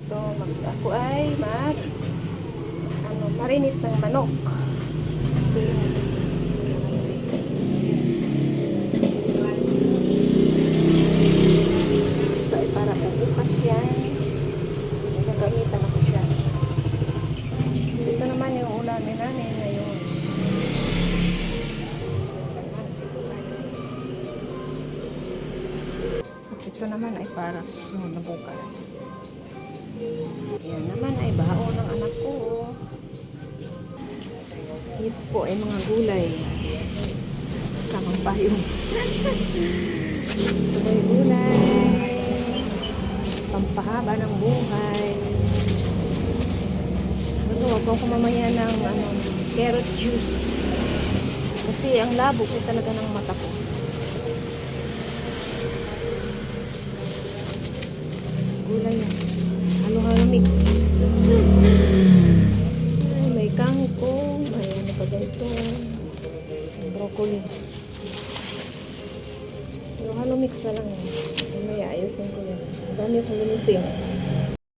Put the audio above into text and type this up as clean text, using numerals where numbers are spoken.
Ito, ako ay marinate ng manok. Ito yung mansik. Ito ay para po bukas yan. Nagagamitan ako siya. Ito naman yung ulam ni nanay ngayon. Mansik. Ito naman ay para sa susunod na bukas. Yan naman ay baon ng anak ko. Ito po ay mga gulay. Kasamang payong. Ito ay gulay. Pampahaba ng buhay. Nagawa ko mamaya ng carrot juice. Kasi ang labo ko talaga ng mata ko. Gulay yan. Halo-halo mix. Ay, may kangkong. Ay, ano pa ganito? Broccoli. Halo-halo mix na lang yan. May ayusin ko yan. Dami kong linisin.